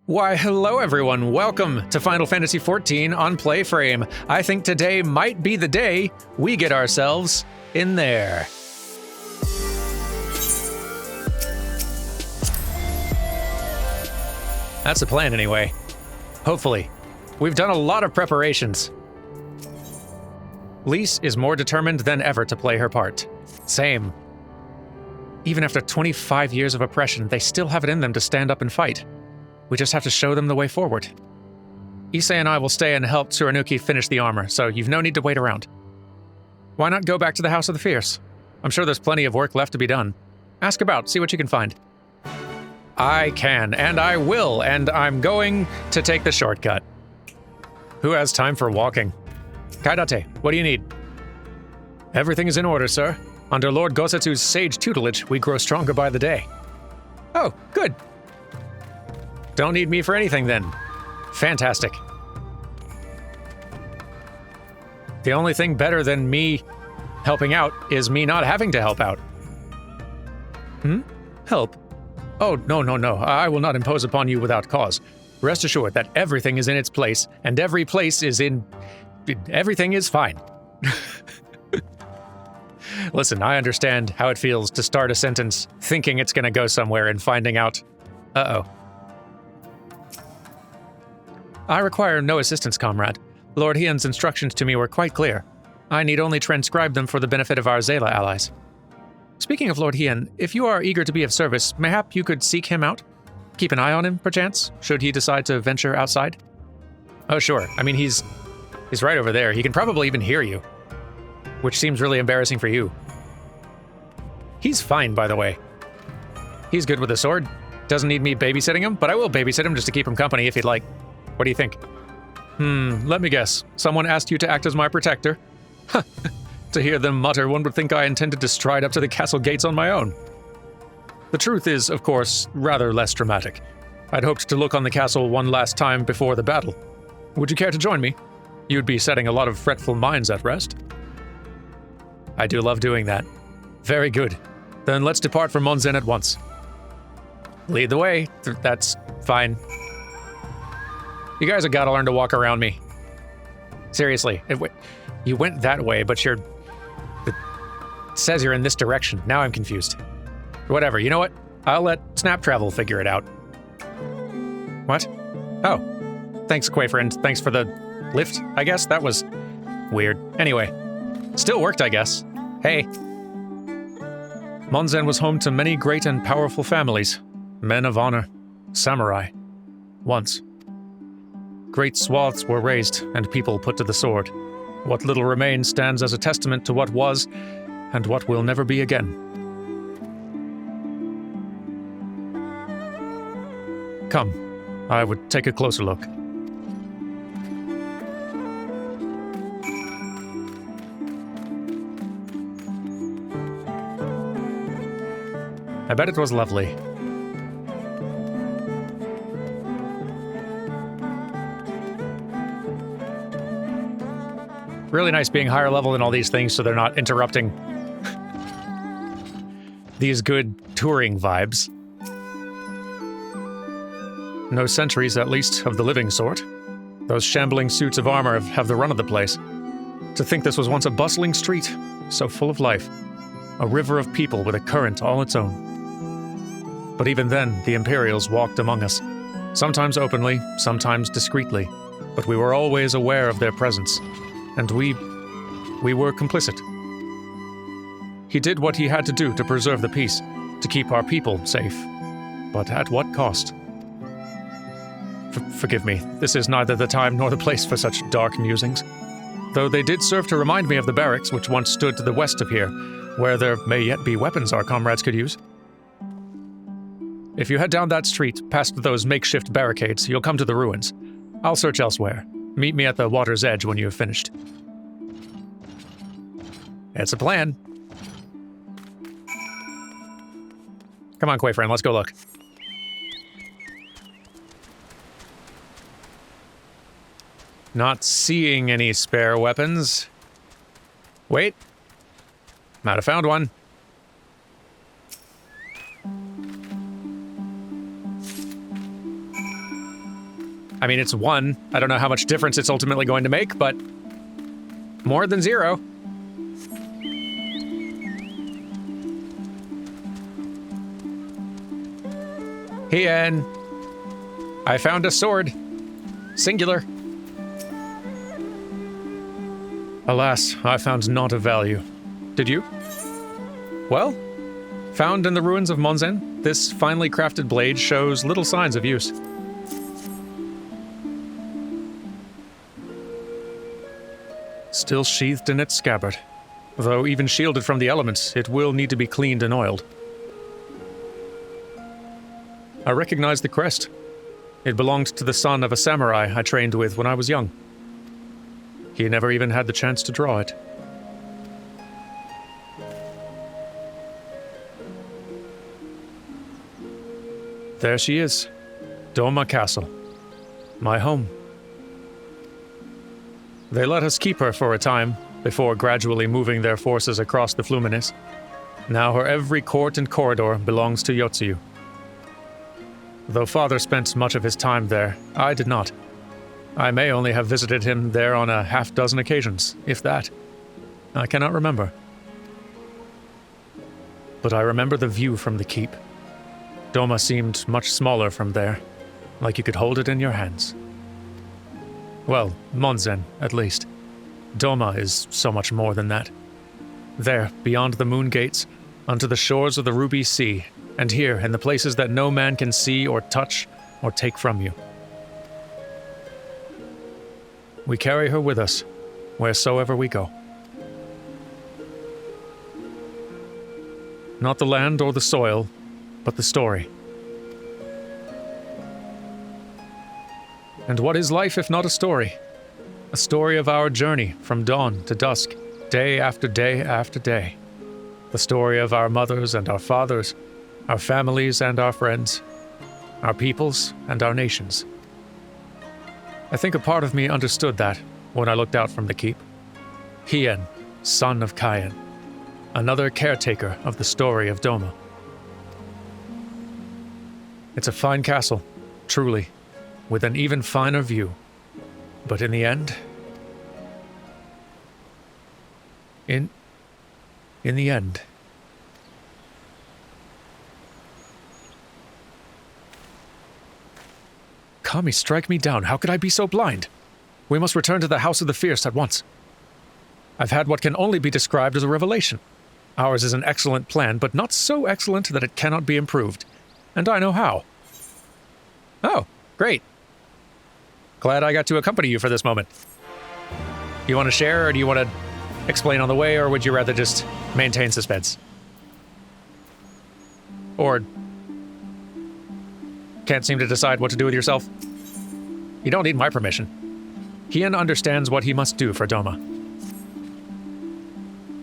Why, hello everyone, welcome to Final Fantasy XIV on PlayFrame. I think today might be the day we get ourselves in there. That's the plan anyway. Hopefully. We've done a lot of preparations. Lise is more determined than ever to play her part. Same. Even after 25 years of oppression, they still have it in them to stand up and fight. We just have to show them the way forward. Issei and I will stay and help Tsurunuki finish the armor, so you've no need to wait around. Why not go back to the House of the Fierce? I'm sure there's plenty of work left to be done. Ask about, see what you can find. I can, and I will, and I'm going to take the shortcut. Who has time for walking? Kaidate, what do you need? Everything is in order, sir. Under Lord Gosetsu's sage tutelage, we grow stronger by the day. Oh, good. Don't need me for anything, then. Fantastic. The only thing better than me helping out is me not having to help out. Help? Oh, no. I will not impose upon you without cause. Rest assured that everything is in its place, and every place is in... everything is fine. Listen, I understand how it feels to start a sentence thinking it's gonna go somewhere and finding out... Uh-oh. I require no assistance, comrade. Lord Hien's instructions to me were quite clear. I need only transcribe them for the benefit of our Zayla allies. Speaking of Lord Hien, if you are eager to be of service, mayhap you could seek him out? Keep an eye on him, perchance, should he decide to venture outside? Oh, sure. I mean, he's right over there. He can probably even hear you. Which seems really embarrassing for you. He's fine, by the way. He's good with a sword. Doesn't need me babysitting him, but I will babysit him just to keep him company if he'd like. What do you think? Let me guess. Someone asked you to act as my protector? To hear them mutter, one would think I intended to stride up to the castle gates on my own. The truth is, of course, rather less dramatic. I'd hoped to look on the castle one last time before the battle. Would you care to join me? You'd be setting a lot of fretful minds at rest. I do love doing that. Very good. Then let's depart from Monzen at once. Lead the way. That's fine. You guys have got to learn to walk around me. Seriously. You went that way, but it says you're in this direction. Now I'm confused. Whatever, you know what? I'll let Snap Travel figure it out. What? Oh. Thanks, Quayfriend. Thanks for the lift, I guess? That was weird. Anyway. Still worked, I guess. Hey. Monzen was home to many great and powerful families. Men of honor. Samurai. Once. Great swaths were razed and people put to the sword. What little remains stands as a testament to what was and what will never be again. Come, I would take a closer look. I bet it was lovely. Really nice being higher level than all these things so they're not interrupting these good touring vibes. No sentries, at least, of the living sort. Those shambling suits of armor have the run of the place. To think this was once a bustling street, so full of life. A river of people with a current all its own. But even then, the Imperials walked among us. Sometimes openly, sometimes discreetly. But we were always aware of their presence. And we were complicit. He did what he had to do to preserve the peace, to keep our people safe. But at what cost? Forgive me, this is neither the time nor the place for such dark musings. Though they did serve to remind me of the barracks which once stood to the west of here, where there may yet be weapons our comrades could use. If you head down that street, past those makeshift barricades, you'll come to the ruins. I'll search elsewhere. Meet me at the water's edge when you have finished. It's a plan. Come on, Quayfriend, let's go look. Not seeing any spare weapons. Wait. Might have found one. I mean, it's 1. I don't know how much difference it's ultimately going to make, but more than 0. Hien, I found a sword. Singular. Alas, I found naught of value. Did you? Well, found in the ruins of Monzen, this finely crafted blade shows little signs of use. Still sheathed in its scabbard. Though even shielded from the elements, it will need to be cleaned and oiled. I recognize the crest. It belonged to the son of a samurai I trained with when I was young. He never even had the chance to draw it. There she is, Doma Castle, my home. They let us keep her for a time, before gradually moving their forces across the Fluminense. Now her every court and corridor belongs to Yotsuyu. Though father spent much of his time there, I did not. I may only have visited him there on a half-dozen occasions, if that. I cannot remember. But I remember the view from the keep. Doma seemed much smaller from there, like you could hold it in your hands. Well, Monzen, at least. Doma is so much more than that. There, beyond the moon gates, unto the shores of the Ruby Sea, and here, in the places that no man can see or touch or take from you. We carry her with us, wheresoever we go. Not the land or the soil, but the story. And what is life if not a story? A story of our journey from dawn to dusk, day after day after day. The story of our mothers and our fathers, our families and our friends, our peoples and our nations. I think a part of me understood that when I looked out from the keep. Hien, son of Kaien, another caretaker of the story of Doma. It's a fine castle, truly, with an even finer view. But in the end... In the end... Kami, strike me down. How could I be so blind? We must return to the House of the Fierce at once. I've had what can only be described as a revelation. Ours is an excellent plan, but not so excellent that it cannot be improved. And I know how. Oh, great. Glad I got to accompany you for this moment. You want to share, or do you want to explain on the way, or would you rather just maintain suspense? Or can't seem to decide what to do with yourself? You don't need my permission. Hien understands what he must do for Doma.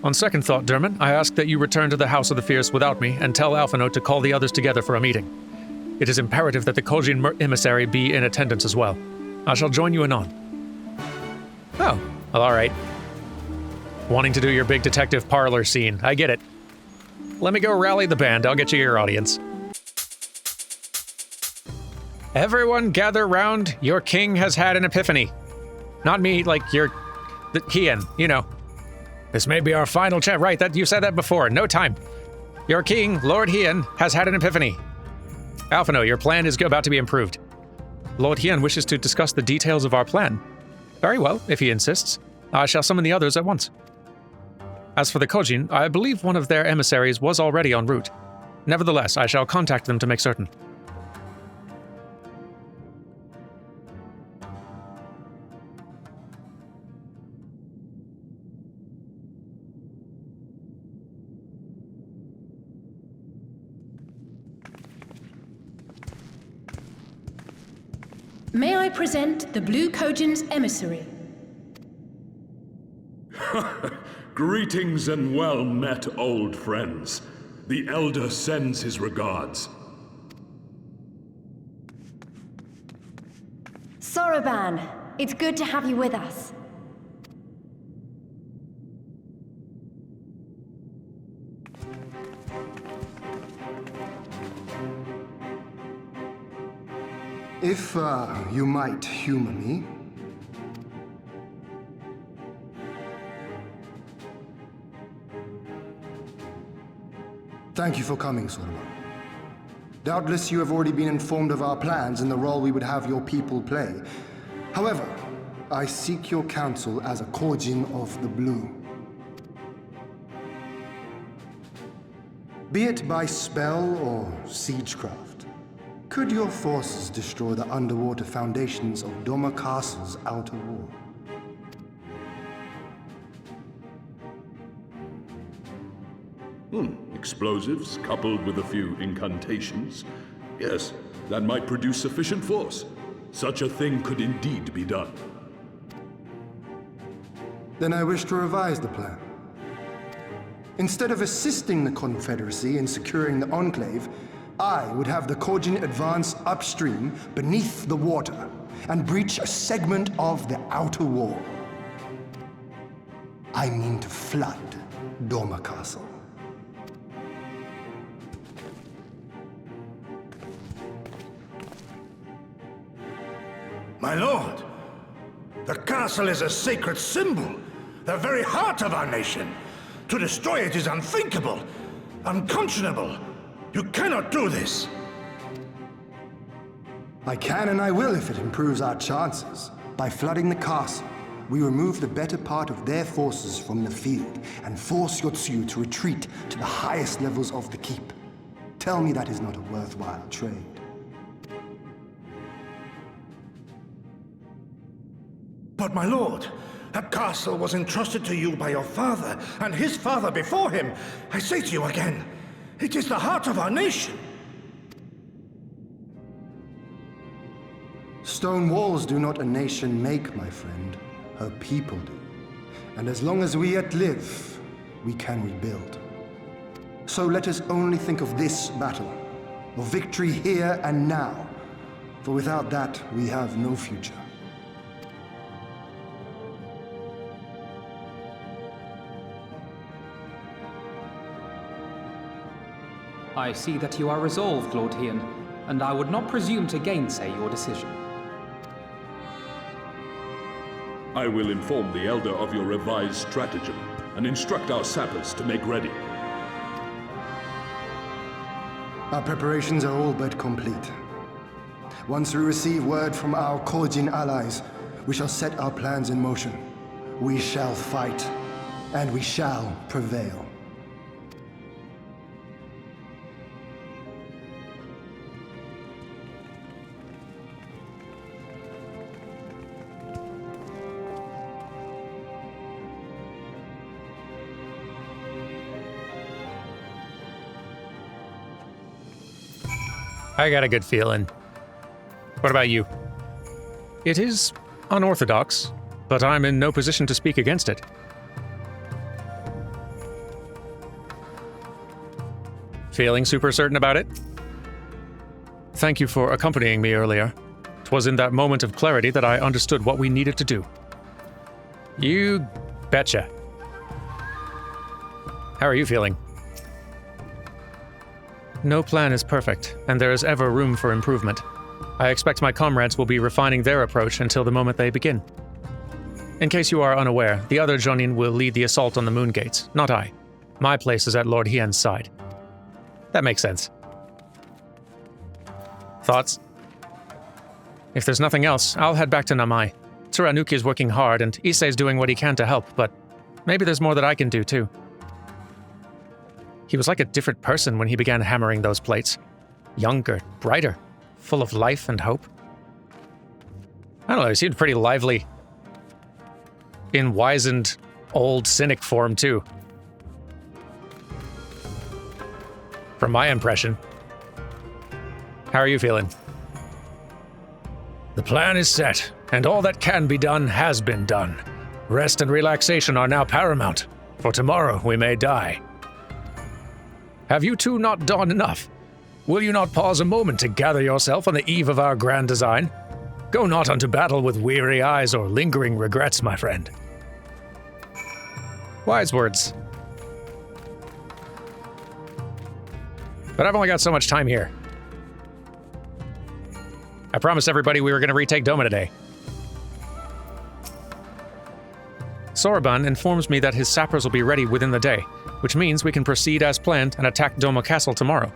On second thought, Derman, I ask that you return to the House of the Fierce without me and tell Alphino to call the others together for a meeting. It is imperative that the Kojin emissary be in attendance as well. I shall join you anon. Oh, well, all right. Wanting to do your big detective parlor scene. I get it. Let me go rally the band. I'll get you your audience. Everyone gather round. Your king has had an epiphany. Not me, like Hien, you know. This may be our final chat. Right, that you said that before. No time. Your king, Lord Hien, has had an epiphany. Alphino, your plan is about to be improved. Lord Hien wishes to discuss the details of our plan. Very well, if he insists. I shall summon the others at once. As for the Kojin, I believe one of their emissaries was already en route. Nevertheless, I shall contact them to make certain. May I present the Blue Kojin's emissary? Greetings and well met, old friends. The Elder sends his regards. Soroban, it's good to have you with us. If you might humor me. Thank you for coming, Stormblood. Doubtless you have already been informed of our plans and the role we would have your people play. However, I seek your counsel as a Kojin of the Blue. Be it by spell or siegecraft, could your forces destroy the underwater foundations of Doma Castle's outer wall? Explosives coupled with a few incantations. Yes, that might produce sufficient force. Such a thing could indeed be done. Then I wish to revise the plan. Instead of assisting the Confederacy in securing the Enclave, I would have the Kojin advance upstream beneath the water and breach a segment of the outer wall. I mean to flood Doma Castle. My lord, the castle is a sacred symbol, the very heart of our nation. To destroy it is unthinkable, unconscionable. You cannot do this. I can and I will if it improves our chances. By flooding the castle, we remove the better part of their forces from the field and force Yotsuyu to retreat to the highest levels of the keep. Tell me that is not a worthwhile trade. But my lord, that castle was entrusted to you by your father, and his father before him. I say to you again, it is the heart of our nation. Stone walls do not a nation make, my friend. Her people do. And as long as we yet live, we can rebuild. So let us only think of this battle, of victory here and now. For without that, we have no future. I see that you are resolved, Lord Hien, and I would not presume to gainsay your decision. I will inform the Elder of your revised stratagem and instruct our sappers to make ready. Our preparations are all but complete. Once we receive word from our Kojin allies, we shall set our plans in motion. We shall fight, and we shall prevail. I got a good feeling. What about you? It is unorthodox, but I'm in no position to speak against it. Feeling super certain about it? Thank you for accompanying me earlier. 'Twas in that moment of clarity that I understood what we needed to do. You betcha. How are you feeling? No plan is perfect, and there is ever room for improvement. I expect my comrades will be refining their approach until the moment they begin. In case you are unaware, the other Jonin will lead the assault on the moon gates, not I. My place is at Lord Hien's side. That makes sense. Thoughts? If there's nothing else, I'll head back to Namai. Tsurunuki is working hard, and Issei's doing what he can to help, but maybe there's more that I can do too. He was like a different person when he began hammering those plates. Younger, brighter, full of life and hope. I don't know, he seemed pretty lively. In wizened, old cynic form, too. From my impression. How are you feeling? The plan is set, and all that can be done has been done. Rest and relaxation are now paramount, for tomorrow we may die. Have you two not done enough? Will you not pause a moment to gather yourself on the eve of our grand design? Go not unto battle with weary eyes or lingering regrets, my friend. Wise words. But I've only got so much time here. I promised everybody we were going to retake Doma today. Soraban informs me that his sappers will be ready within the day, which means we can proceed as planned and attack Doma Castle tomorrow.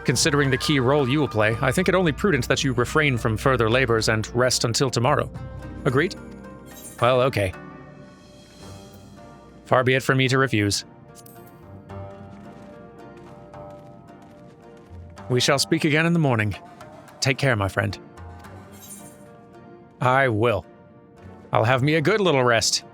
Considering the key role you will play, I think it only prudent that you refrain from further labors and rest until tomorrow. Agreed? Well, okay. Far be it from me to refuse. We shall speak again in the morning. Take care, my friend. I will. I'll have me a good little rest.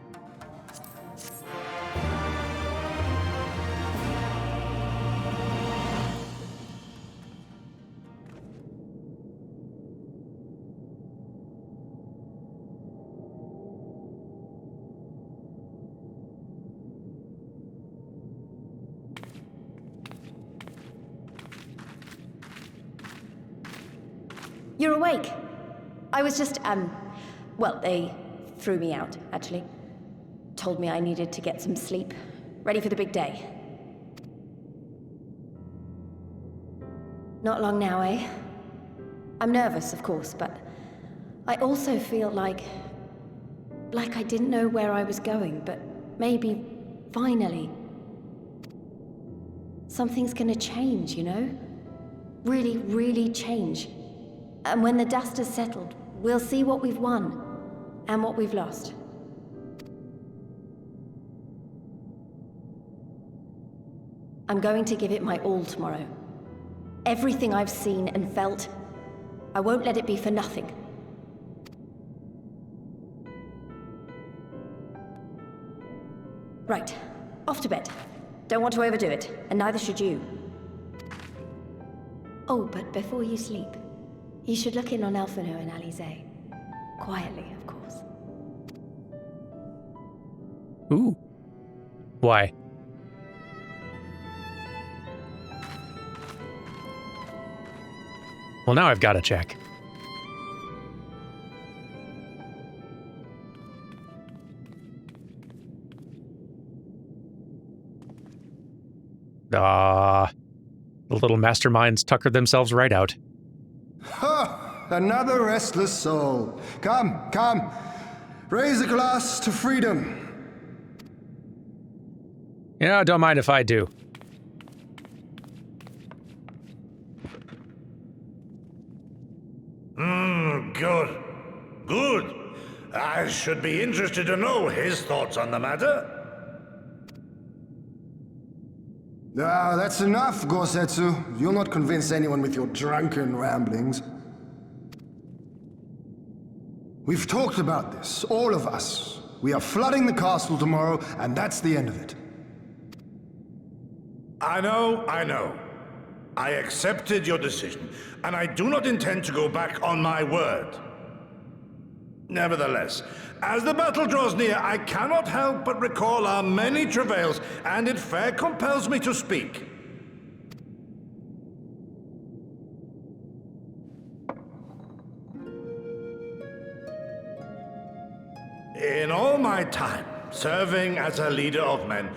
You're awake. I was just, well, they threw me out, actually. Told me I needed to get some sleep. Ready for the big day. Not long now, eh? I'm nervous, of course, but I also feel like I didn't know where I was going, but maybe, finally, something's gonna change, you know? Really, really change. And when the dust has settled, we'll see what we've won and what we've lost. I'm going to give it my all tomorrow. Everything I've seen and felt, I won't let it be for nothing. Right, off to bed. Don't want to overdo it, and neither should you. Oh, but before you sleep, you should look in on Elfino and Alize. Quietly, of course. Ooh. Why? Well, now I've got to check. The little masterminds tuckered themselves right out. Ha! Another restless soul. Come, come. Raise a glass to freedom. Yeah, don't mind if I do. Good. Good. I should be interested to know his thoughts on the matter. Ah, that's enough, Gosetsu. You'll not convince anyone with your drunken ramblings. We've talked about this, all of us. We are flooding the castle tomorrow, and that's the end of it. I know. I accepted your decision, and I do not intend to go back on my word. Nevertheless, as the battle draws near, I cannot help but recall our many travails, and it fair compels me to speak. In all my time serving as a leader of men,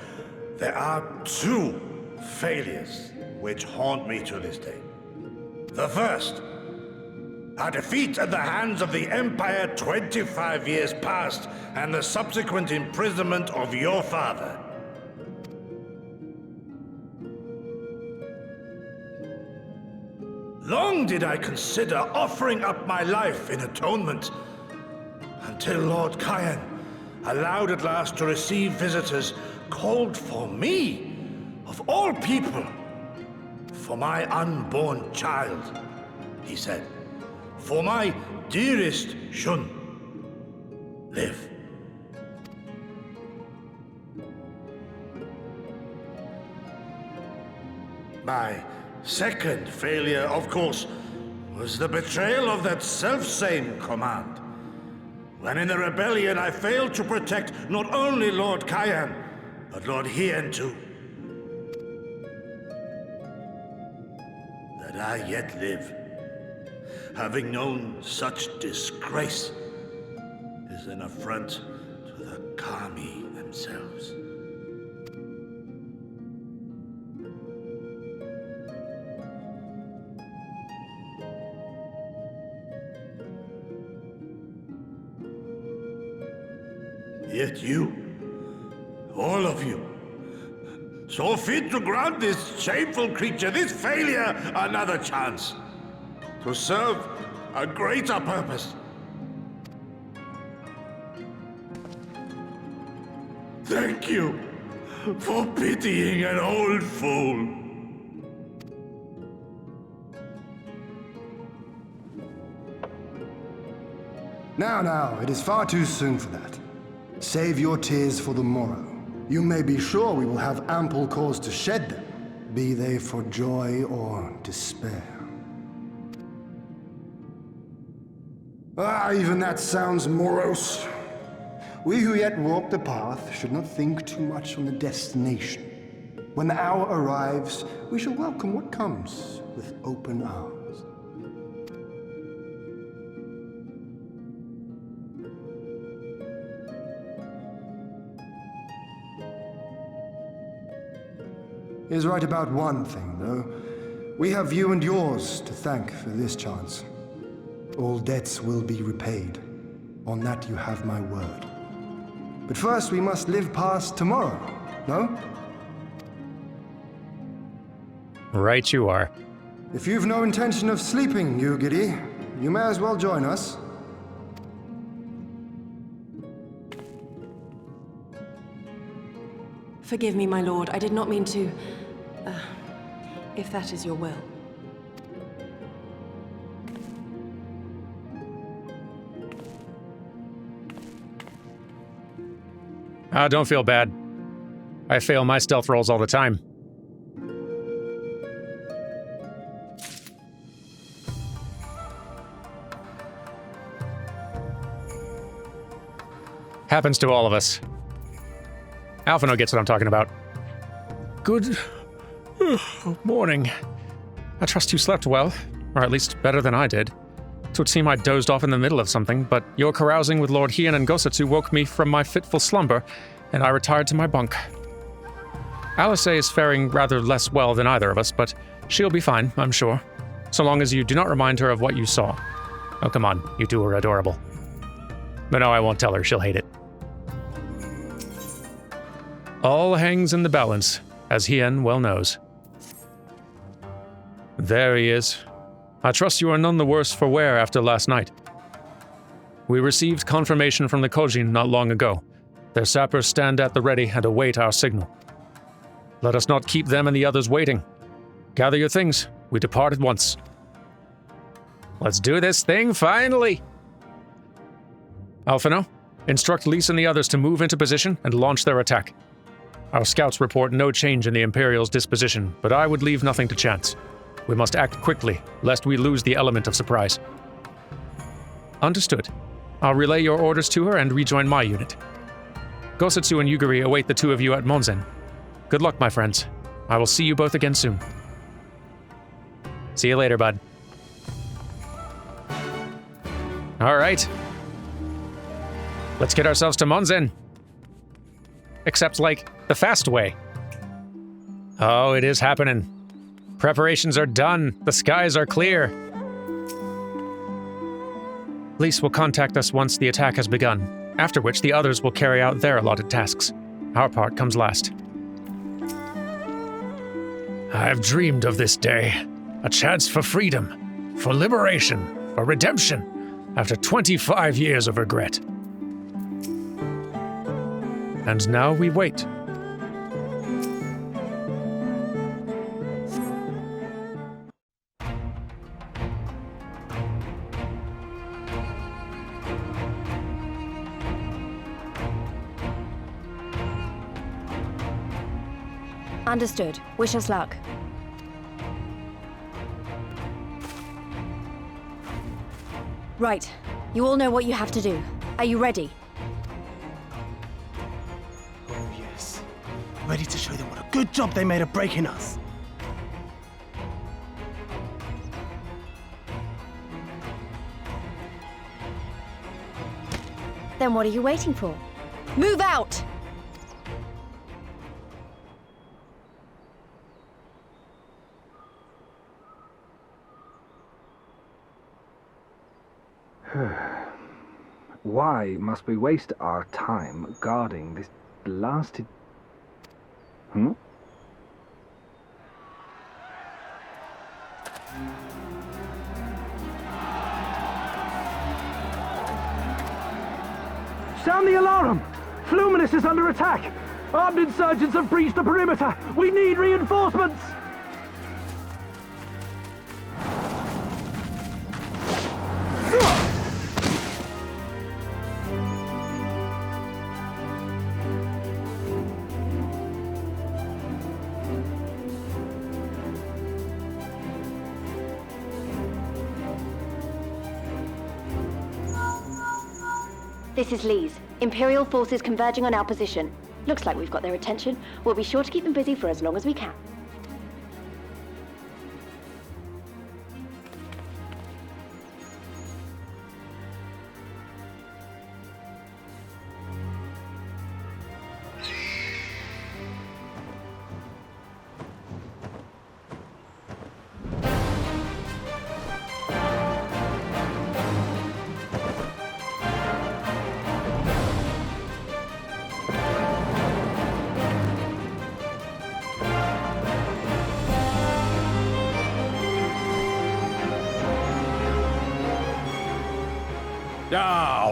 there are two failures which haunt me to this day. The first, a defeat at the hands of the Empire 25 years past, and the subsequent imprisonment of your father. Long did I consider offering up my life in atonement, until Lord Kyan, allowed at last to receive visitors, called for me, of all people, for my unborn child, he said. For my dearest Shun, live. My second failure, of course, was the betrayal of that selfsame command. When in the rebellion I failed to protect not only Lord Kyan, but Lord Hien too. That I yet live, having known such disgrace, is an affront to the Kami themselves. Yet you, all of you, saw fit to grant this shameful creature, this failure, another chance to serve a greater purpose. Thank you for pitying an old fool. Now, it is far too soon for that. Save your tears for the morrow. You may be sure we will have ample cause to shed them, be they for joy or despair. Even that sounds morose. We who yet walk the path should not think too much on the destination. When the hour arrives, we shall welcome what comes with open arms. He is right about one thing, though. We have you and yours to thank for this chance. All debts will be repaid. On that you have my word. But first we must live past tomorrow, no? Right you are. If you've no intention of sleeping, you giddy, you may as well join us. Forgive me, my lord. I did not mean to... if that is your will. Don't feel bad. I fail my stealth rolls all the time. Happens to all of us. Alphino gets what I'm talking about. Good morning. I trust you slept well, or at least better than I did. It would seem I dozed off in the middle of something, but your carousing with Lord Hien and Gosatsu woke me from my fitful slumber, and I retired to my bunk. Alice is faring rather less well than either of us, but she'll be fine, I'm sure, so long as you do not remind her of what you saw. Oh, come on, you two are adorable. But no, I won't tell her, she'll hate it. All hangs in the balance, as Hien well knows. There he is. I trust you are none the worse for wear after last night. We received confirmation from the Kojin not long ago. Their sappers stand at the ready and await our signal. Let us not keep them and the others waiting. Gather your things. We depart at once. Let's do this thing, finally! Alphino, instruct Lise and the others to move into position and launch their attack. Our scouts report no change in the Imperial's disposition, but I would leave nothing to chance. We must act quickly, lest we lose the element of surprise. Understood. I'll relay your orders to her and rejoin my unit. Gosatsu and Yugiri await the two of you at Monzen. Good luck, my friends. I will see you both again soon. See you later, bud. All right. Let's get ourselves to Monzen. Except, like, the fast way. Oh, it is happening. Preparations are done. The skies are clear. Lise will contact us once the attack has begun, after which the others will carry out their allotted tasks. Our part comes last. I've dreamed of this day. A chance for freedom, for liberation, for redemption, after 25 years of regret. And now we wait. Understood. Wish us luck. Right. You all know what you have to do. Are you ready? Oh, yes. Ready to show them what a good job they made of breaking us. Then what are you waiting for? Move out! Why must we waste our time guarding this blasted... Sound the alarm! Fluminous is under attack! Armed insurgents have breached the perimeter! We need reinforcements! This is Lee's. Imperial forces converging on our position. Looks like we've got their attention. We'll be sure to keep them busy for as long as we can.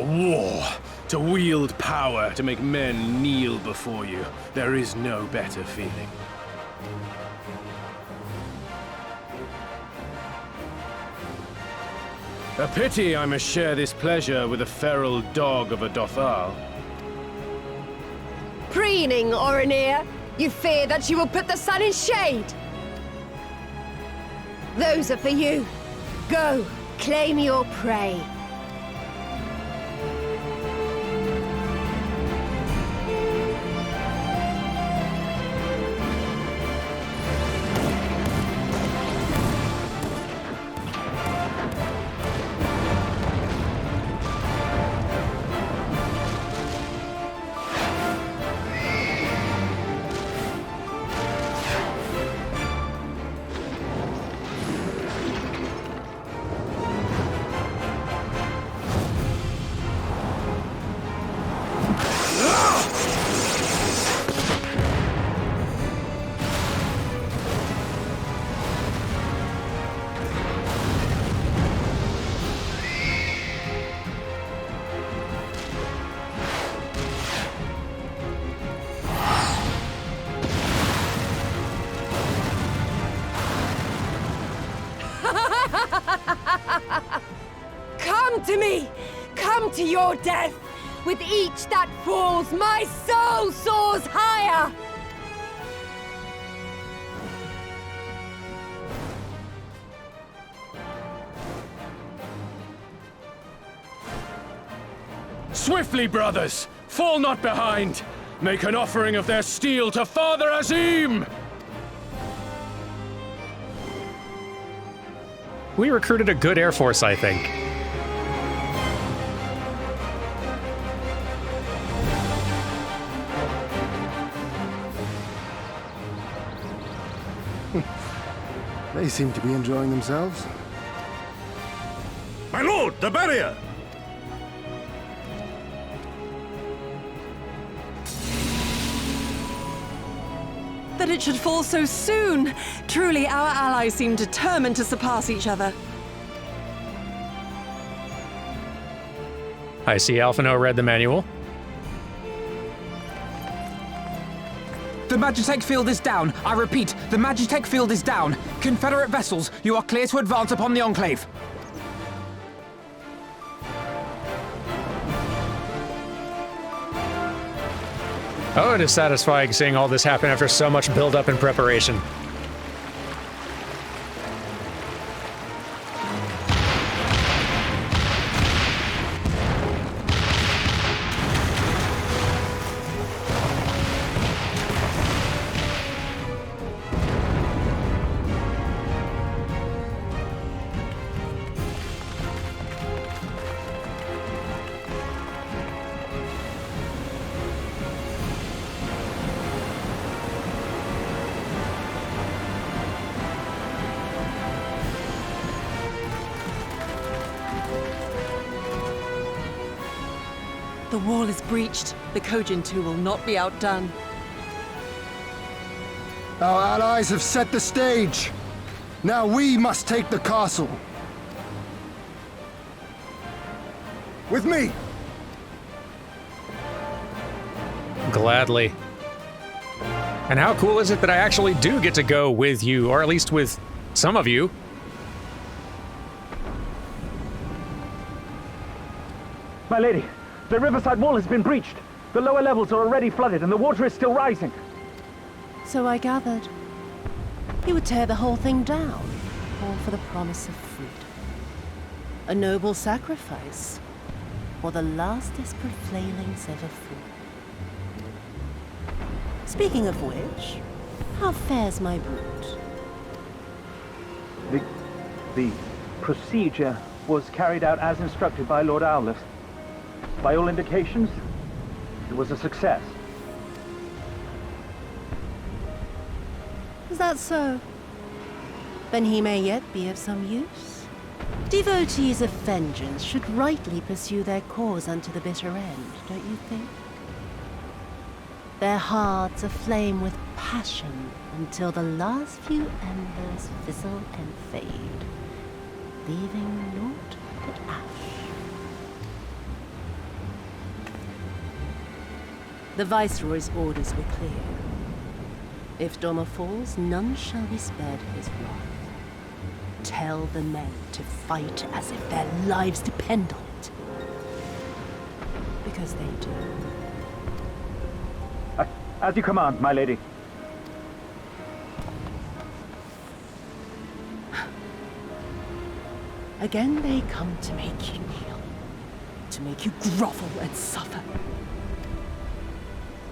War! To wield power to make men kneel before you. There is no better feeling. A pity I must share this pleasure with a feral dog of a Dothal. Preening, Oronir! You fear that you will put the sun in shade! Those are for you. Go, claim your prey. Come to me! Come to your death! With each that falls, my soul soars higher! Swiftly, brothers! Fall not behind! Make an offering of their steel to Father Azim! We recruited a good Air Force, I think. They seem to be enjoying themselves. My lord, the barrier! That it should fall so soon! Truly, our allies seem determined to surpass each other. I see Alphino read the manual. The Magitech field is down. I repeat, the Magitech field is down. Confederate vessels, you are clear to advance upon the Enclave. Oh, it is satisfying seeing all this happen after so much build-up and preparation. The wall is breached. The Kojin 2 will not be outdone. Our allies have set the stage. Now we must take the castle. With me! Gladly. And how cool is it that I actually do get to go with you, or at least with some of you? My lady, the riverside wall has been breached. The lower levels are already flooded and the water is still rising. So I gathered. He would tear the whole thing down, all for the promise of freedom. A noble sacrifice, or the last desperate flailings ever flew. Speaking of which, how fares my brood? The procedure was carried out as instructed by Lord Owleth. By all indications, it was a success. Is that so? Then he may yet be of some use. Devotees of vengeance should rightly pursue their cause unto the bitter end, don't you think? Their hearts aflame with passion until the last few embers fizzle and fade, leaving naught but ash. The Viceroy's orders were clear. If Doma falls, none shall be spared his wrath. Tell the men to fight as if their lives depend on it. Because they do. As you command, my lady. Again they come to make you kneel, to make you grovel and suffer.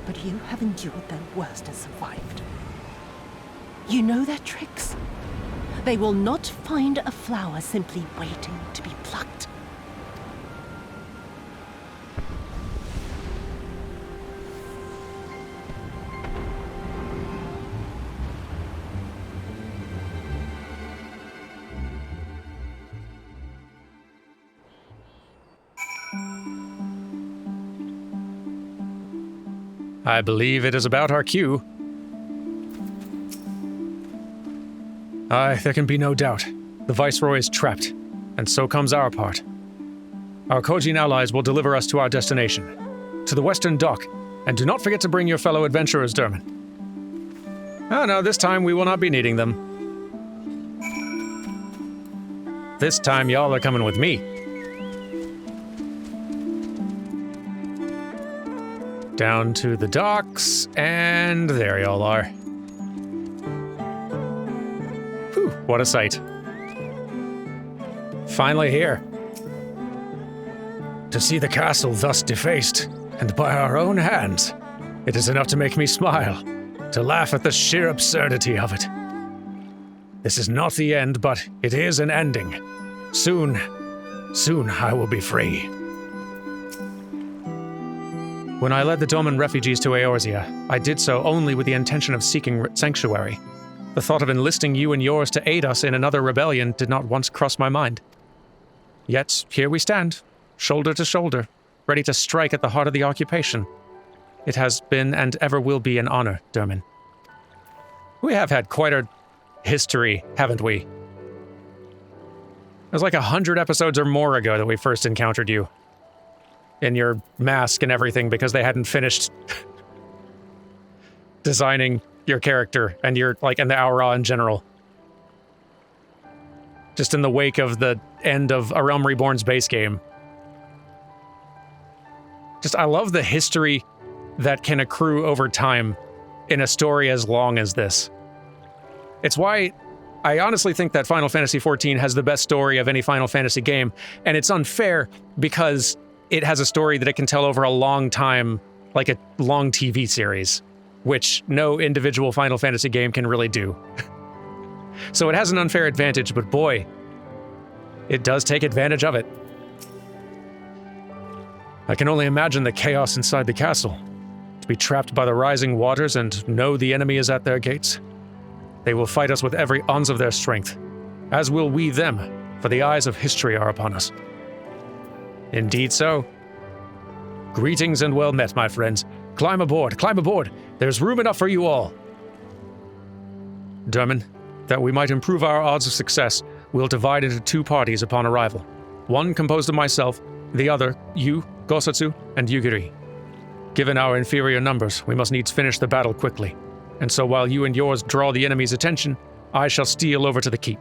But you have endured their worst and survived. You know their tricks. They will not find a flower simply waiting to be plucked. I believe it is about our cue. Aye, there can be no doubt. The Viceroy is trapped, and so comes our part. Our Kojin allies will deliver us to our destination, to the Western Dock, and do not forget to bring your fellow adventurers, Dermot. Oh no, this time we will not be needing them. This time y'all are coming with me. Down to the docks, and there y'all are. Whew, what a sight. Finally here. To see the castle thus defaced, and by our own hands, it is enough to make me smile, to laugh at the sheer absurdity of it. This is not the end, but it is an ending. Soon I will be free. When I led the Doman refugees to Eorzea, I did so only with the intention of seeking sanctuary. The thought of enlisting you and yours to aid us in another rebellion did not once cross my mind. Yet, here we stand, shoulder to shoulder, ready to strike at the heart of the occupation. It has been and ever will be an honor, Dermin. We have had quite a history, haven't we? It was like 100 episodes or more ago that we first encountered you. In your mask and everything, because they hadn't finished designing your character and your, and the Aura in general. Just in the wake of the end of A Realm Reborn's base game. I love the history that can accrue over time in a story as long as this. It's why I honestly think that Final Fantasy XIV has the best story of any Final Fantasy game, and it's unfair because it has a story that it can tell over a long time, like a long TV series, which no individual Final Fantasy game can really do. So it has an unfair advantage, but boy, it does take advantage of it. I can only imagine the chaos inside the castle. To be trapped by the rising waters and know the enemy is at their gates. They will fight us with every ounce of their strength, as will we them, for the eyes of history are upon us. Indeed so. Greetings and well met, my friends. Climb aboard, climb aboard. There's room enough for you all. Derman, that we might improve our odds of success, we'll divide into 2 parties upon arrival. One composed of myself, the other, you, Gosatsu, and Yugiri. Given our inferior numbers, we must needs finish the battle quickly, and so while you and yours draw the enemy's attention, I shall steal over to the keep.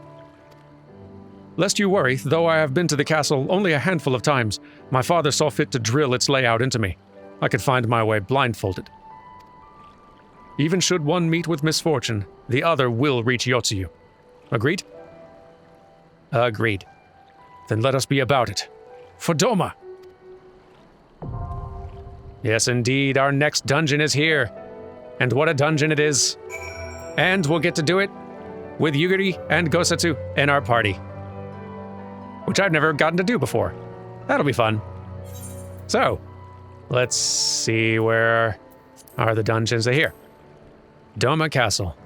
Lest you worry, though I have been to the castle only a handful of times, my father saw fit to drill its layout into me. I could find my way blindfolded. Even should one meet with misfortune, the other will reach Yotsuyu. Agreed? Agreed. Then let us be about it. For Doma! Yes, indeed, our next dungeon is here. And what a dungeon it is. And we'll get to do it with Yugiri and Gosatsu in our party. Which I've never gotten to do before. That'll be fun. So, let's see, where are the dungeons? They're here. Doma Castle.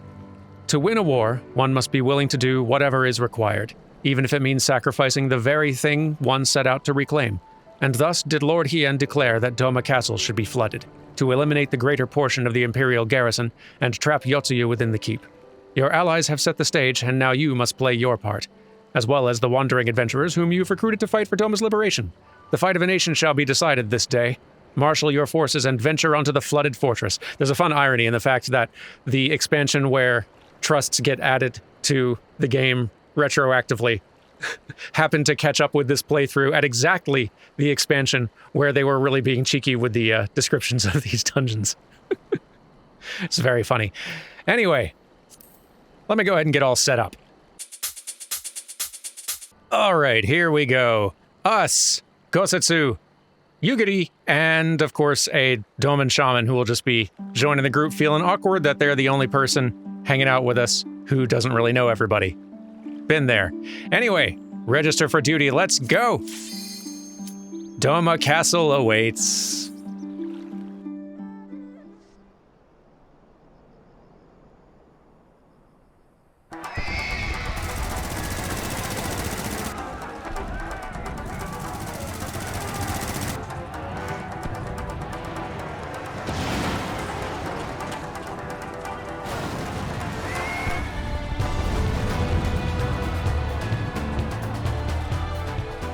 To win a war, one must be willing to do whatever is required, even if it means sacrificing the very thing one set out to reclaim. And thus did Lord Hien declare that Doma Castle should be flooded, to eliminate the greater portion of the Imperial garrison and trap Yotsuyu within the keep. Your allies have set the stage, and now you must play your part, as well as the wandering adventurers whom you've recruited to fight for Doma's liberation. The fight of a nation shall be decided this day. Marshal your forces and venture onto the flooded fortress. There's a fun irony in the fact that the expansion where trusts get added to the game retroactively happened to catch up with this playthrough at exactly the expansion where they were really being cheeky with the descriptions of these dungeons. It's very funny. Anyway, let me go ahead and get all set up. All right, here we go. Us, Gosatsu, Yugiri, and of course a Doman shaman who will just be joining the group, feeling awkward that they're the only person hanging out with us who doesn't really know everybody. Been there. Anyway, register for duty, let's go! Doma Castle awaits.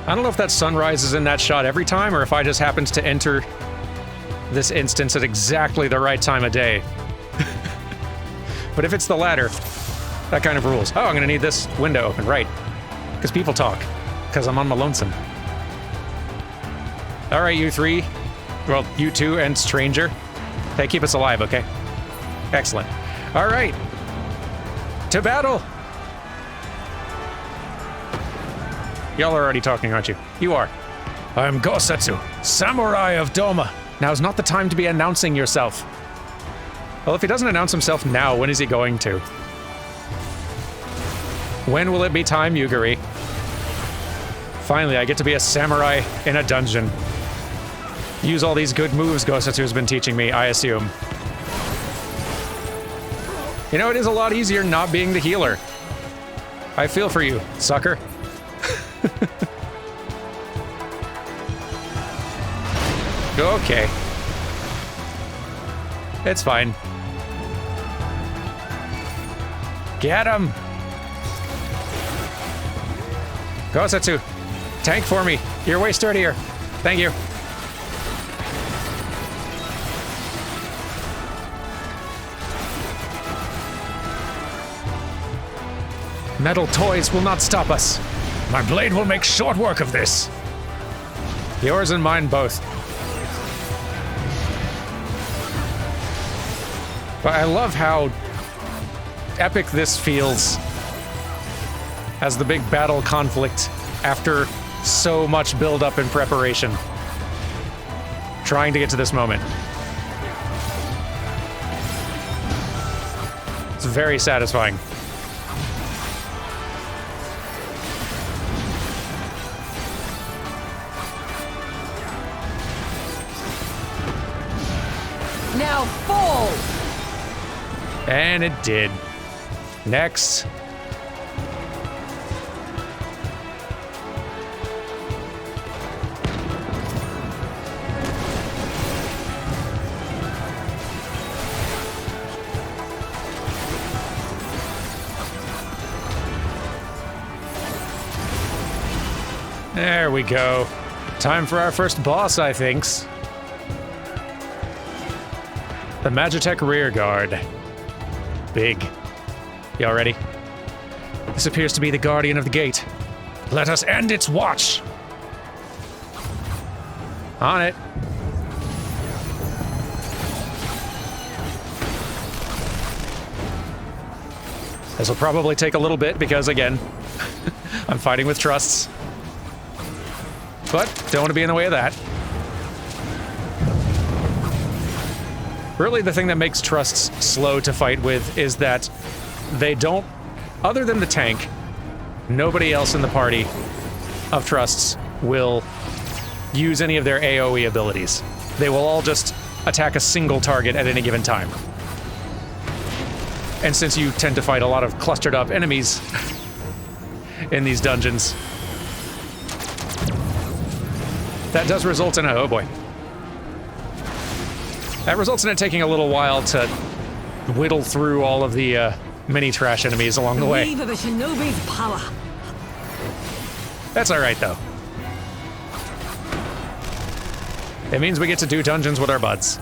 I don't know if that sunrise is in that shot every time, or if I just happened to enter this instance at exactly the right time of day. But if it's the latter, that kind of rules. Oh, I'm gonna need this window open, right. Because people talk. Because I'm on my lonesome. Alright, you 3. Well, you 2 and Stranger. Hey, keep us alive, okay? Excellent. Alright. To battle! Y'all are already talking, aren't you? You are. I'm Gosatsu, Samurai of Doma. Now's not the time to be announcing yourself. Well, if he doesn't announce himself now, when is he going to? When will it be time, Yugiri? Finally, I get to be a samurai in a dungeon. Use all these good moves Gosatsu's been teaching me, I assume. You know, it is a lot easier not being the healer. I feel for you, sucker. Okay. It's fine. Get him! Gosatsu, tank for me. You're way sturdier. Thank you. Metal toys will not stop us. My blade will make short work of this. Yours and mine both. But I love how epic this feels as the big battle conflict after so much build-up and preparation. Trying to get to this moment. It's very satisfying. Now fall! And it did. Next. we go. Time for our first boss, I think. The Magitech Rearguard. Big. Y'all ready? This appears to be the guardian of the gate. Let us end its watch! On it. This will probably take a little bit because, again, I'm fighting with trusts. But don't want to be in the way of that. Really, the thing that makes trusts slow to fight with is that they don't, other than the tank, nobody else in the party of trusts will use any of their AoE abilities. They will all just attack a single target at any given time. And since you tend to fight a lot of clustered up enemies in these dungeons, that does result in a, oh boy. That results in it taking a little while to whittle through all of the mini trash enemies along the way. Believe of a shinobi's power. That's alright though. It means we get to do dungeons with our buds.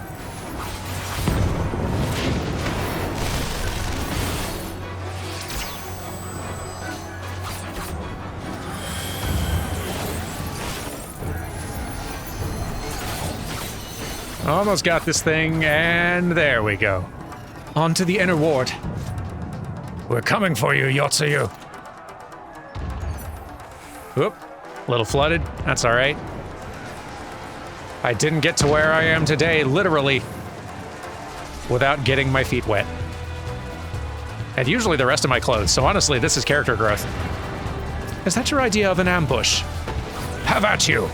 Almost got this thing, and there we go. On to the inner ward. We're coming for you, Yotsuyu. Oop, a little flooded, that's all right. I didn't get to where I am today, literally, without getting my feet wet. And usually the rest of my clothes, so honestly, this is character growth. Is that your idea of an ambush? Have at you!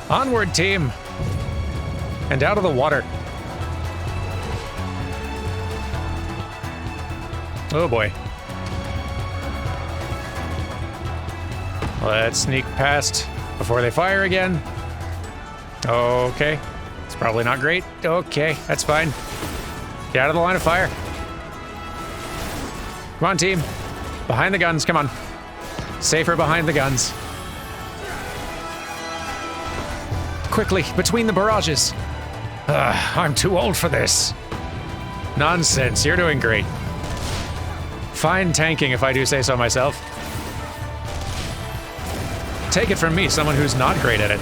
Onward, team! And out of the water. Oh boy. Let's sneak past before they fire again. Okay. It's probably not great. Okay, that's fine. Get out of the line of fire. Come on, team. Behind the guns, come on. Safer behind the guns. Quickly, between the barrages. I'm too old for this. Nonsense, you're doing great. Fine tanking, if I do say so myself. Take it from me, someone who's not great at it.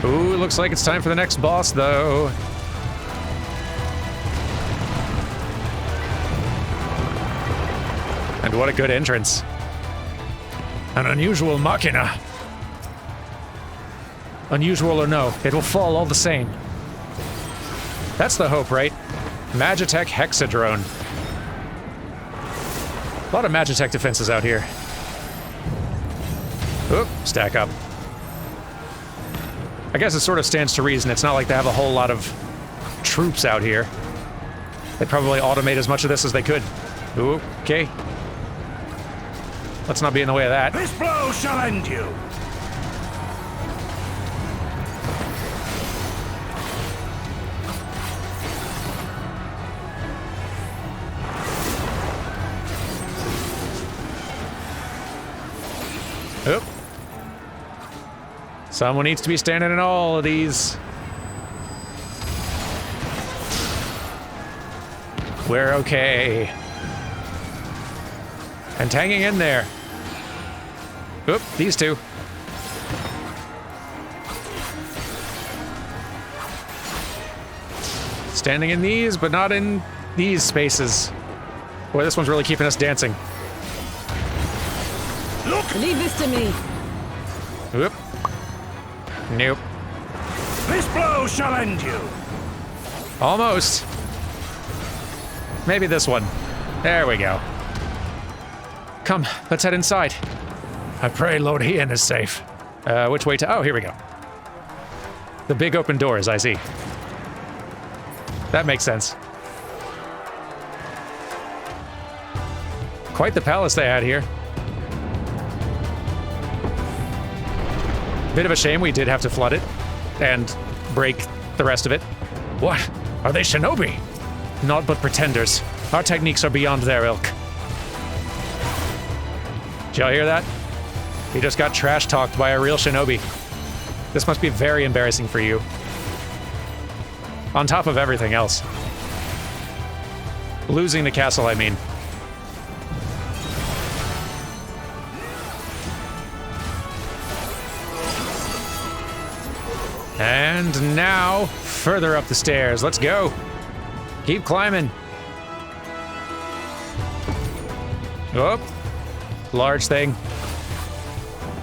Ooh, looks like it's time for the next boss, though. And what a good entrance. An unusual machina. Unusual or no, it will fall all the same. That's the hope, right? Magitech Hexadrone. A lot of Magitech defenses out here. Oop, stack up. I guess it sort of stands to reason. It's not like they have a whole lot of troops out here. They'd probably automate as much of this as they could. Ooh, okay. Let's not be in the way of that. This blow shall end you! Oop. Someone needs to be standing in all of these. We're okay. And hanging in there. Oop, these two. Standing in these, but not in these spaces. Boy, this one's really keeping us dancing. Look! Leave this to me. Oop. Nope. This blow shall end you! Almost. Maybe this one. There we go. Come, let's head inside. I pray Lord Ian is safe. Which way to... Oh, here we go. The big open doors, I see. That makes sense. Quite the palace they had here. Bit of a shame we did have to flood it and break the rest of it. What? Are they shinobi? Naught but pretenders. Our techniques are beyond their ilk. Did y'all hear that? He just got trash-talked by a real shinobi. This must be very embarrassing for you. On top of everything else. Losing the castle, I mean. And now, further up the stairs. Let's go. Keep climbing. Oh, large thing.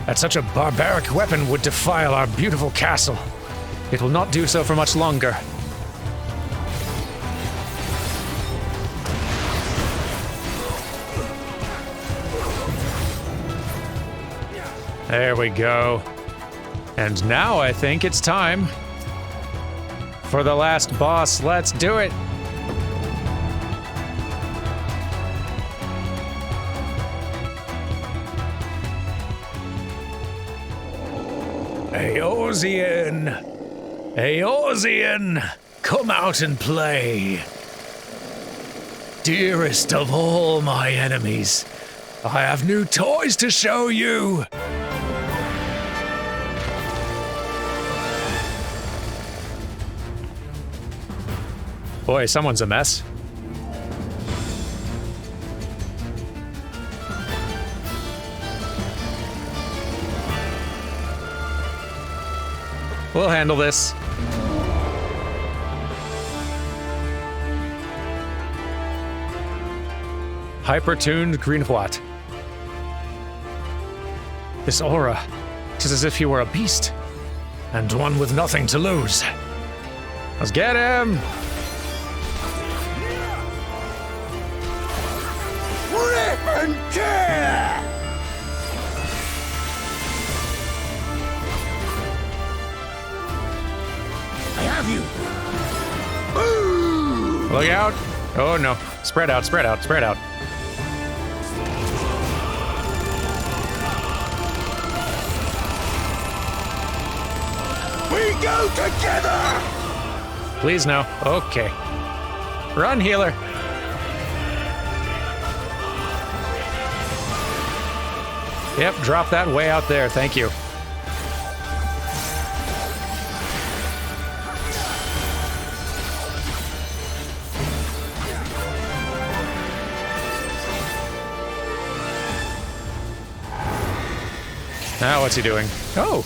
That such a barbaric weapon would defile our beautiful castle. It will not do so for much longer. There we go. And now I think it's time for the last boss. Let's do it. Eosian! Eosian! Come out and play! Dearest of all my enemies, I have new toys to show you! Boy, someone's a mess. We'll handle this. Hyper-tuned Greenwhat. This aura, 'tis as if he were a beast, and one with nothing to lose. Let's get him! Rip and tear! I have you! Ooh. Look out! Oh no. Spread out, spread out, spread out. We go together! Please no. Okay. Run, healer. Yep, drop that way out there. Thank you. Now what's he doing? Oh,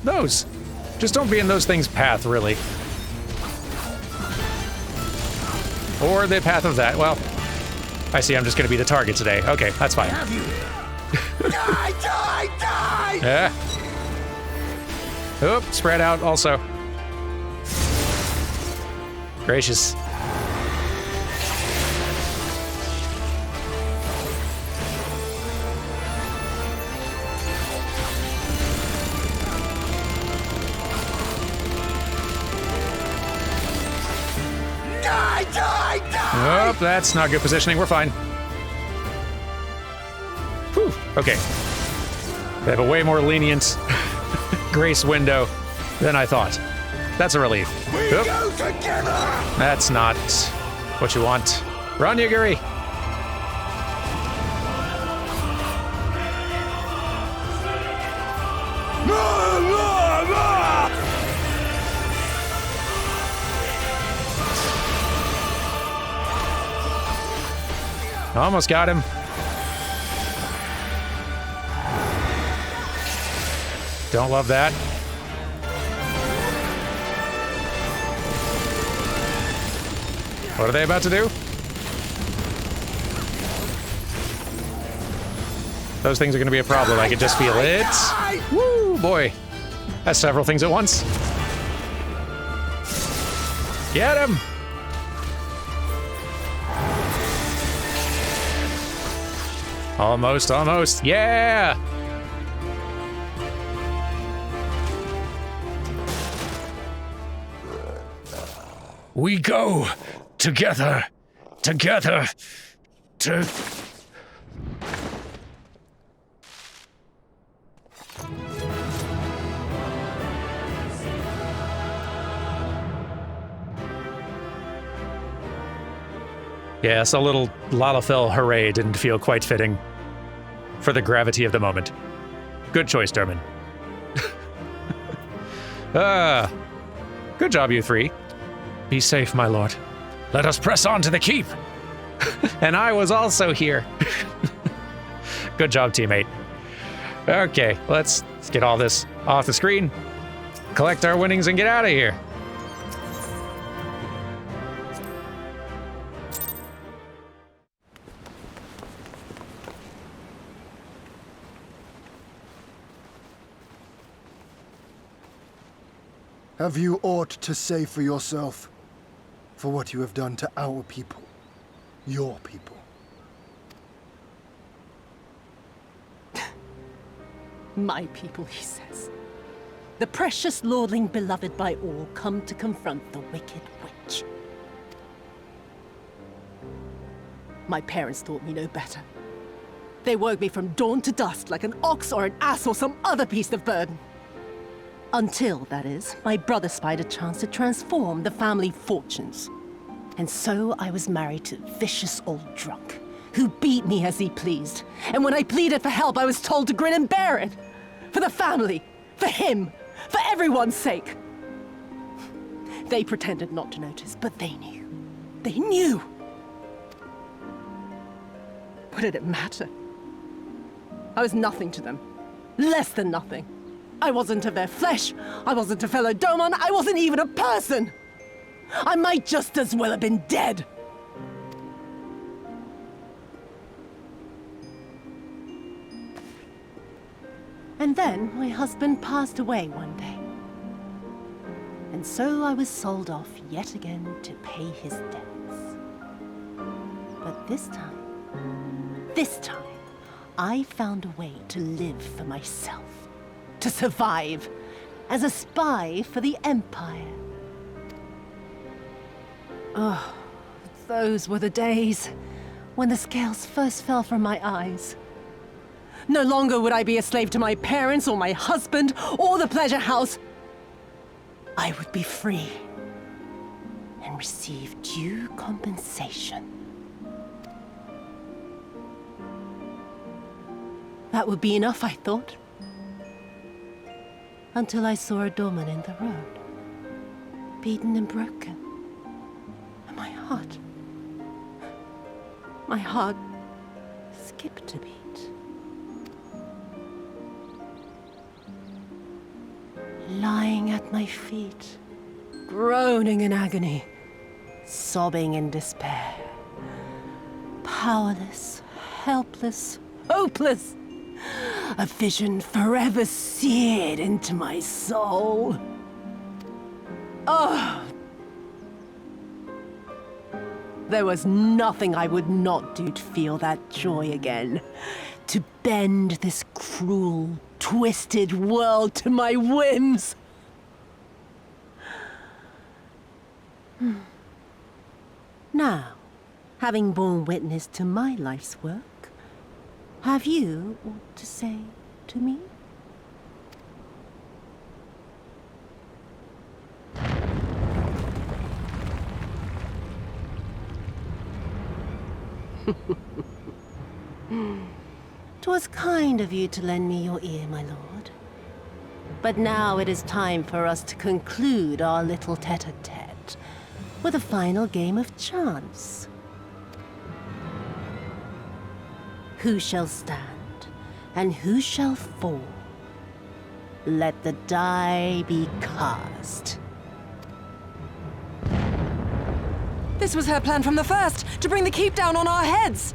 those. Just don't be in those things' path, really. Or the path of that. Well, I see I'm just going to be the target today. Okay, that's fine. Have you? Die, die, die! Yeah. Oop, spread out also. Gracious. Die, die, die! Oh, that's not good positioning. We're fine. Whew. Okay. They have a way more lenient grace window than I thought. That's a relief. We Oop. go together! That's not what you want. Run, Yuguri! La, la, la! Almost got him. Don't love that. What are they about to do? Those things are going to be a problem. I can just feel it. Woo, boy. That's several things at once. Get him! Almost, almost. Yeah! We go together, together, to... Yes, a little Lalafell hooray didn't feel quite fitting for the gravity of the moment. Good choice, Derman. Good job, you three. Be safe, my lord. Let us press on to the keep. And I was also here. Good job, teammate. Okay, let's get all this off the screen, collect our winnings, and get out of here. Have you aught to say for yourself? For what you have done to our people? Your people? My people, he says. The precious lordling beloved by all, come to confront the wicked witch. My parents taught me no better. They worked me from dawn to dusk like an ox or an ass or some other beast of burden. Until, that is, my brother spied a chance to transform the family fortunes. And so I was married to a vicious old drunk, who beat me as he pleased. And when I pleaded for help, I was told to grin and bear it. For the family, for him, for everyone's sake. They pretended not to notice, but they knew. They knew! What did it matter? I was nothing to them. Less than nothing. I wasn't of their flesh. I wasn't a fellow Doma. I wasn't even a person. I might just as well have been dead. And then my husband passed away one day. And so I was sold off yet again to pay his debts. But this time, I found a way to live for myself. To survive as a spy for the Empire. Oh, those were the days when the scales first fell from my eyes. No longer would I be a slave to my parents or my husband or the pleasure house. I would be free and receive due compensation. That would be enough, I thought. Until I saw a doorman in the road, beaten and broken. And my heart skipped a beat. Lying at my feet, groaning in agony, sobbing in despair. Powerless, helpless, hopeless. A vision forever seared into my soul. Oh! There was nothing I would not do to feel that joy again. To bend this cruel, twisted world to my whims. Now, having borne witness to my life's work, have you aught to say to me? "'Twas kind of you to lend me your ear, my lord. But now it is time for us to conclude our little tete-a-tete with a final game of chance. Who shall stand, and who shall fall? Let the die be cast." This was her plan from the first, to bring the keep down on our heads!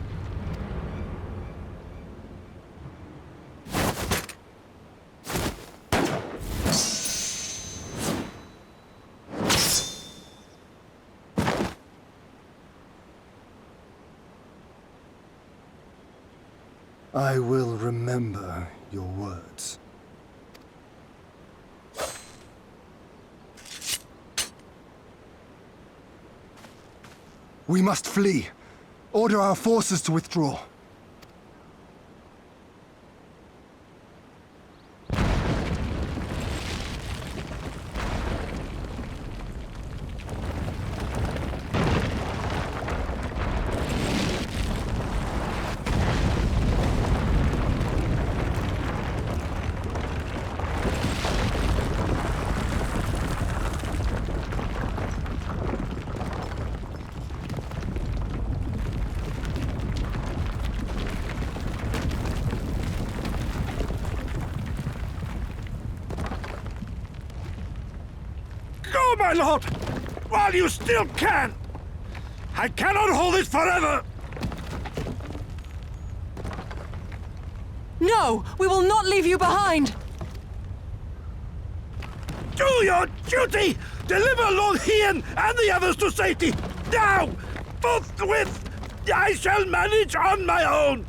I will remember your words. We must flee. Order our forces to withdraw. No, my lord! While you still can! I cannot hold it forever! No! We will not leave you behind! Do your duty! Deliver Lord Hien and the others to safety! Now! Forthwith! I shall manage on my own!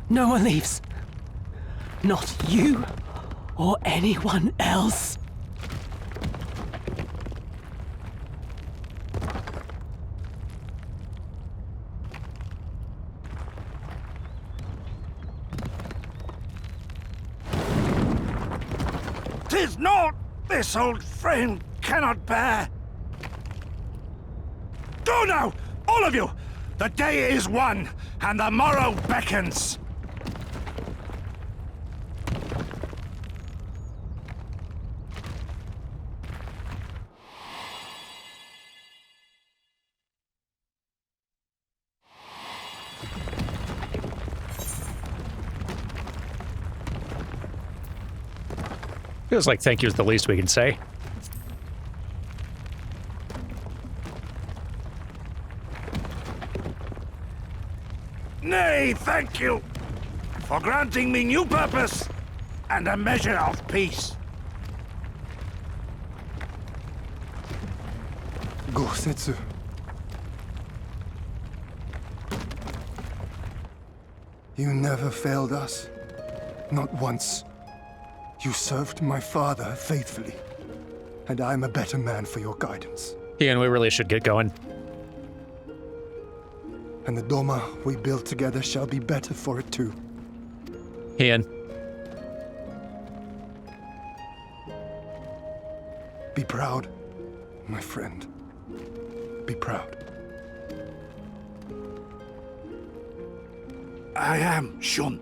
No one leaves. Not you or anyone else. "'Tis naught this old frame cannot bear. Go now, all of you! The day is won, and the morrow beckons. Feels like thank you is the least we can say. Nay, thank you for granting me new purpose and a measure of peace. Gosetsu. You never failed us. Not once. You served my father faithfully, and I'm a better man for your guidance. Ian, we really should get going. And the Doma we build together shall be better for it too. Ian. Be proud, my friend. Be proud. I am, Shun.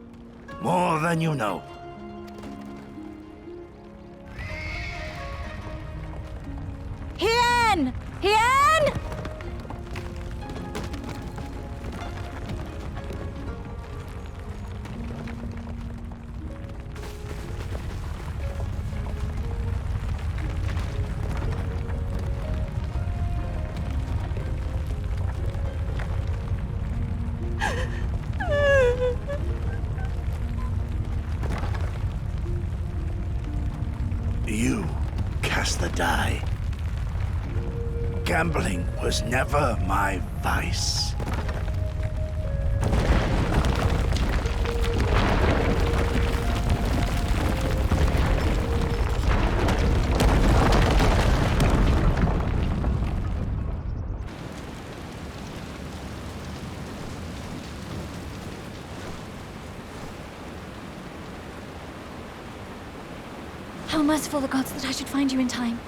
More than you know. Hien! Hien! You cast the die. Gambling was never my vice. How merciful the gods that I should find you in time.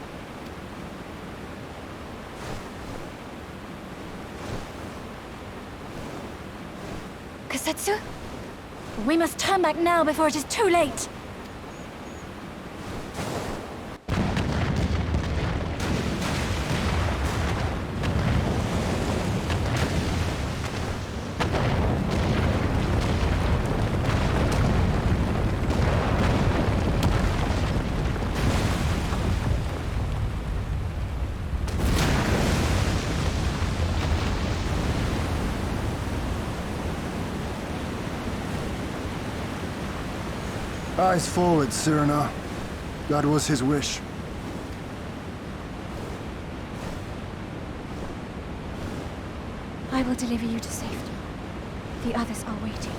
Kosetsu? We must turn back now before it is too late. Eyes forward, Cyrano. That was his wish. I will deliver you to safety. The others are waiting.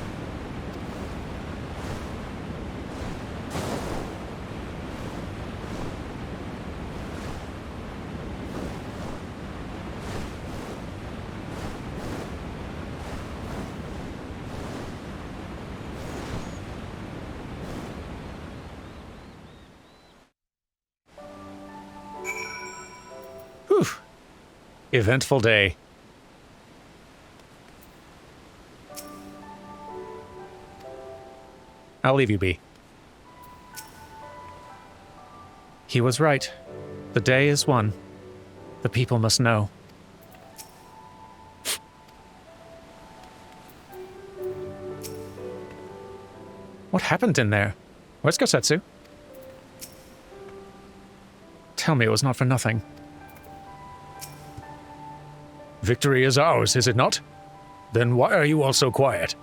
Eventful day. I'll leave you be. He was right. The day is won. The people must know. What happened in there? Where's Gosetsu? Tell me it was not for nothing. Victory is ours, is it not? Then why are you all so quiet?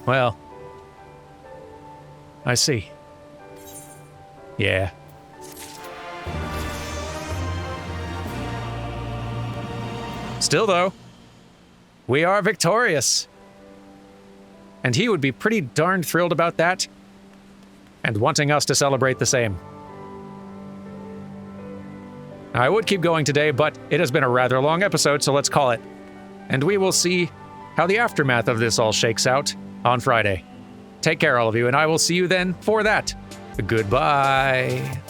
Well, I see. Yeah. Still, though, we are victorious. And he would be pretty darn thrilled about that, and wanting us to celebrate the same. I would keep going today, but it has been a rather long episode, so let's call it. And we will see how the aftermath of this all shakes out on Friday. Take care, all of you, and I will see you then for that. Goodbye.